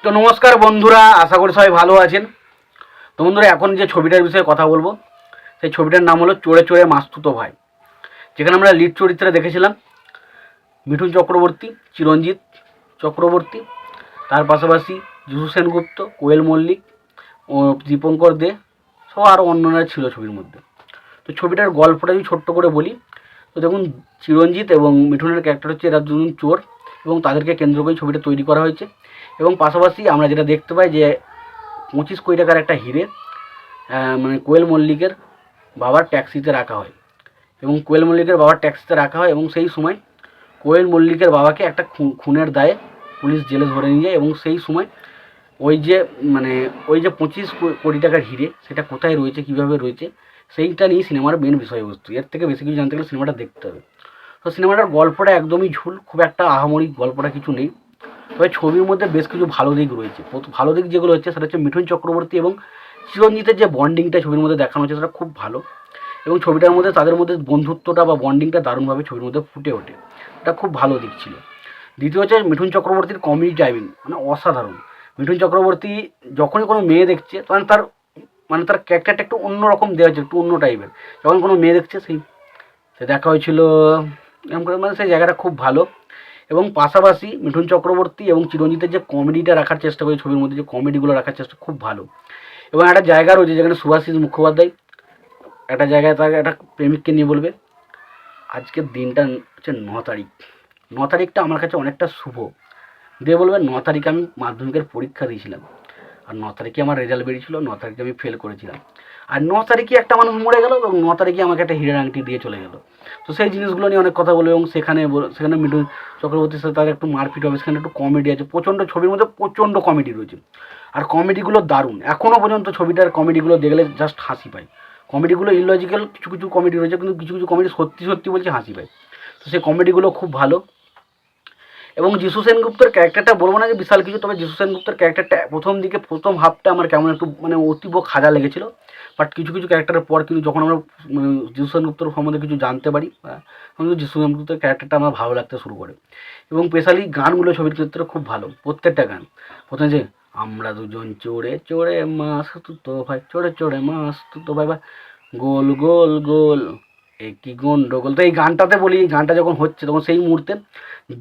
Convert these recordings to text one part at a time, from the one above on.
তো নমস্কার বন্ধুরা, আশা করি সবাই ভালো আছেন। তো বন্ধুরা, এখন যে ছবিটার বিষয়ে কথা বলবো সেই ছবিটার নাম হলো চোরে চোরে মাসতুতো ভাই, যেখানে আমরা লিড চরিত্রে দেখেছিলাম মিঠুন চক্রবর্তী, চিরঞ্জিত চক্রবর্তী, তার পাশাপাশি যিশু সেনগুপ্ত, কোয়েল মল্লিক ও দীপঙ্কর দে সহ আরও অন্যরা ছিল ছবির মধ্যে। তো ছবিটার গল্পটা যদি ছোট্ট করে বলি, তো দেখুন, চিরঞ্জিত এবং মিঠুনের ক্যারেক্টার হচ্ছে এরা দুজন চোর এবং তাদেরকে কেন্দ্র করে ছবিটা তৈরি করা হয়েছে। এবং পাশাপাশি আমরা যেটা দেখতে পাই যে 25 কোটি টাকার একটা হিরে মানে কোয়েল মল্লিকের বাবার ট্যাক্সিতে রাখা হয় এবং কোয়েল মল্লিকের বাবার ট্যাক্সিতে রাখা হয় এবং সেই সময় কোয়েল মল্লিকের বাবাকে একটা খুনের দায়ে পুলিশ জেলে ধরে নিয়ে যায় এবং সেই সময় ওই যে 25 কোটি টাকার হিরে সেটা কোথায় রয়েছে, কীভাবে রয়েছে, সেইটা নিয়ে সিনেমার মেন বিষয়বস্তু। এর থেকে বেশি কিছু জানতে গেলে সিনেমাটা দেখতে হবে। তো সিনেমাটার গল্পটা একদমই ঝুল, খুব একটা আহামরি গল্পটা কিছু নেই। তবে ছবির মধ্যে বেশ কিছু ভালো দিক রয়েছে। ভালো দিক যেগুলো হচ্ছে সেটা হচ্ছে মিঠুন চক্রবর্তী এবং চিরঞ্জিতের যে বন্ডিংটা ছবির মধ্যে দেখানো হচ্ছে সেটা খুব ভালো এবং ছবিটার মধ্যে তাদের মধ্যে বন্ধুত্বটা বা বন্ডিংটা দারুণভাবে ছবির মধ্যে ফুটে ওঠে। এটা খুব ভালো দিক ছিল। দ্বিতীয় হচ্ছে মিঠুন চক্রবর্তীর কমেডি টাইমিং মানে অসাধারণ। মিঠুন চক্রবর্তী যখনই কোনো মেয়ে দেখছে তখন তার ক্যারেক্টারটা একটু অন্যরকম দেওয়া হচ্ছে, একটু অন্য টাইপের। যখন কোনো মেয়ে দেখছে সে দেখা হয়েছিল এরকম করে, মানে সেই জায়গাটা খুব ভালো। এবং পাশাপাশি মিঠুন চক্রবর্তী এবং চিরঞ্জিতের যে কমেডিটা রাখার চেষ্টা করে ছবির মধ্যে, যে কমেডিগুলো রাখার চেষ্টা খুব ভালো। এবং একটা জায়গা রয়েছে যেখানে সুভাষিস মুখোপাধ্যায় একটা জায়গায় তাকে একটা প্রেমিককে নিয়ে বলবে, আজকের দিনটা হচ্ছে 9 তারিখ, 9 তারিখটা আমার কাছে অনেকটা শুভ, দিয়ে বলবে 9 তারিখে আমি মাধ্যমিকের পরীক্ষা দিয়েছিলাম আর 9 তারিখে আমার রেজাল্ট বেরিয়েছিল, 9 তারিখে আমি ফেল করেছিলাম, আর 9 তারিখে একটা মানুষ মরে গেল এবং 9 তারিখে আমাকে একটা হীরের আংটি দিয়ে চলে গেল। তো সেই জিনিসগুলো নিয়ে অনেক কথা বলবে এবং সেখানে মিঠুন চক্রবর্তীর সাথে তার একটু মারপিট হবে, সেখানে একটু কমেডি আছে, প্রচণ্ড ছবির মধ্যে প্রচণ্ড কমেডি রয়েছে আর কমেডিগুলো দারুণ। এখনও পর্যন্ত ছবিটার কমেডিগুলো দেখলে জাস্ট হাসি পায়। কমেডিগুলো ইলজিক্যাল কিছু কিছু কমেডি রয়েছে, কিন্তু কিছু কিছু কমেডি সত্যি সত্যি বলছে হাসি পায়। তো সেই কমেডিগুলো খুব ভালো। এবং যিশু সেনগুপ্তের ক্যারেক্টারটা বলবো না যে বিশাল কিছু, তবে যিশু সেনগুপ্তের ক্যারেক্টারটা প্রথম হাফটা আমার কেমন একটু মানে অতীব খাজা লেগেছিলো। বাট কিছু কিছু ক্যারেক্টারের পর কিন্তু যখন আমরা যিশু সেনগুপ্তর সম্বন্ধে কিছু জানতে পারি, কিন্তু যিশু সেনগুপ্তের ক্যারেক্টারটা আমার ভালো লাগতে শুরু করে। এবং স্পেশালি গানগুলো ছবির ক্ষেত্রে খুব ভালো, প্রত্যেকটা গান। প্রথমে যে আমরা দুজন চোরে চোরে মাছ তুতো ভাই, চোরে চোরে মাছ তুতো ভাই, বা গোল গোল গোল একই গন্ডগোল। তো এই গানটাতে বলি, এই গানটা যখন হচ্ছে তখন সেই মুহূর্তে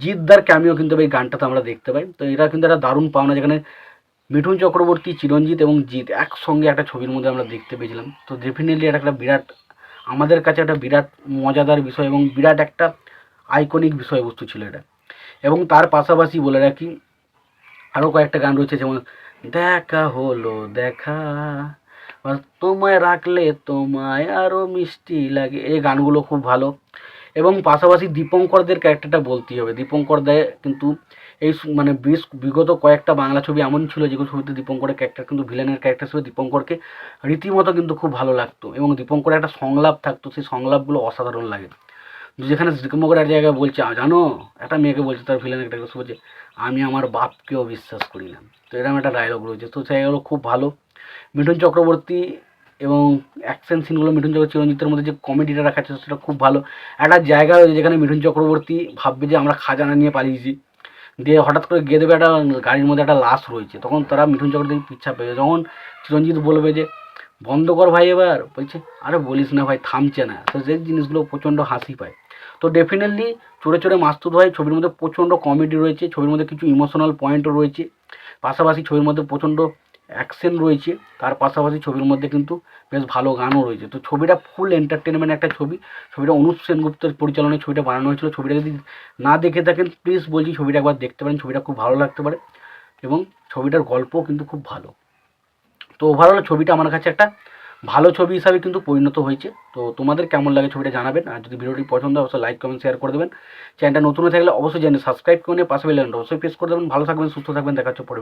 জিদ্দার ক্যামিও কিন্তু এই গানটাতে আমরা দেখতে পাই। তো এটা কিন্তু একটা দারুণ পাওনা, যেখানে মিঠুন চক্রবর্তী, চিরঞ্জিত এবং জিৎ একসঙ্গে একটা ছবির মধ্যে আমরা দেখতে পেয়েছিলাম। তো ডেফিনেটলি এটা একটা বিরাট, আমাদের কাছে একটা বিরাট মজাদার বিষয় এবং বিরাট একটা আইকনিক বিষয়বস্তু ছিল এটা। এবং তার পাশাপাশি বলে রাখি আরও কয়েকটা গান রয়েছে, যেমন দেখা হলো দেখা বা তোমায় রাখলে তোমায় আরও মিষ্টি লাগে, এই গানগুলো খুব ভালো। এবং পাশাপাশি দীপঙ্করদের ক্যারেক্টারটা বলতেই হবে। দীপঙ্কর দেয় কিন্তু মানে বিগত কয়েকটা বাংলা ছবি এমন ছিল যেগুলো ছবিতে দীপঙ্করের ক্যারেক্টার কিন্তু ভিলেনের ক্যারেক্টার হিসেবে দীপঙ্করকে রীতিমতো কিন্তু খুব ভালো লাগতো এবং দীপঙ্করের একটা সংলাপ থাকতো, সেই সংলাপগুলো অসাধারণ লাগে। যেখানে দীপঙ্কর এক জায়গায় বলছে, জানো, একটা মেয়েকে বলছে, তার ভিলেনের ক্যারেক্টার বলছে, আমি আমার বাপকেও বিশ্বাস করি না। তো এরকম একটা ডায়লগ রয়েছে। তো সেইগুলো খুব ভালো। মিঠুন চক্রবর্তী এবং অ্যাকশন সিনগুলো, মিঠুন চক্রবর্তী চিরঞ্জিতের মধ্যে যে কমেডিটা রাখা আছে সেটা খুব ভালো। একটা জায়গা রয়েছে যেখানে মিঠুন চক্রবর্তী ভাববে যে আমরা খাজানা নিয়ে পালিয়েছি, দিয়ে হঠাৎ করে গিয়ে দেবে একটা গাড়ির মধ্যে একটা লাশ রয়েছে, তখন তারা মিঠুন চক্রবর্তী পিছা পেয়ে, যখন চিরঞ্জিত বলবে যে বন্ধ কর ভাই, এবার বলছে আরে বলিস না ভাই, থামছে না। তো সেই জিনিসগুলো প্রচণ্ড হাসি পায়। তো ডেফিনেটলি চোরে চোরে মাসতুত ভাই ছবির মধ্যে প্রচণ্ড কমেডি রয়েছে, ছবির মধ্যে কিছু ইমোশনাল পয়েন্টও রয়েছে, পাশাপাশি ছবির মধ্যে প্রচণ্ড অ্যাকশন রয়েছে, তার পাশাপাশি ছবির মধ্যে কিন্তু বেশ ভালো গানও রয়েছে। তো ছবিটা ফুল এন্টারটেনমেন্ট একটা ছবি। ছবিটা অনুপ সেনগুপ্তের পরিচালনায় ছবিটা বানানো হয়েছিল। ছবিটা যদি না দেখে থাকেন প্লিজ বলছি ছবিটা একবার দেখতে পারেন, ছবিটা খুব ভালো লাগতে পারে এবং ছবিটার গল্পও কিন্তু খুব ভালো। তো ওভারঅল ছবিটা আমার কাছে একটা ভালো ছবি হিসাবে কিন্তু পরিণত হয়েছে। তো তোমাদের কেমন লাগে ছবিটা জানাবেন, আর যদি ভিডিওটি পছন্দ হয় অবশ্যই লাইক কমেন্ট শেয়ার করে দেবেন। চ্যানেলটা নতুন হয়ে থাকলে অবশ্যই চ্যানেল সাবস্ক্রাইব করে নিয়ে পাশে বেল আইকনটা অবশ্যই প্রেস করে দেবেন। ভালো থাকবেন, সুস্থ থাকবেন, দেখা হচ্ছে পরে।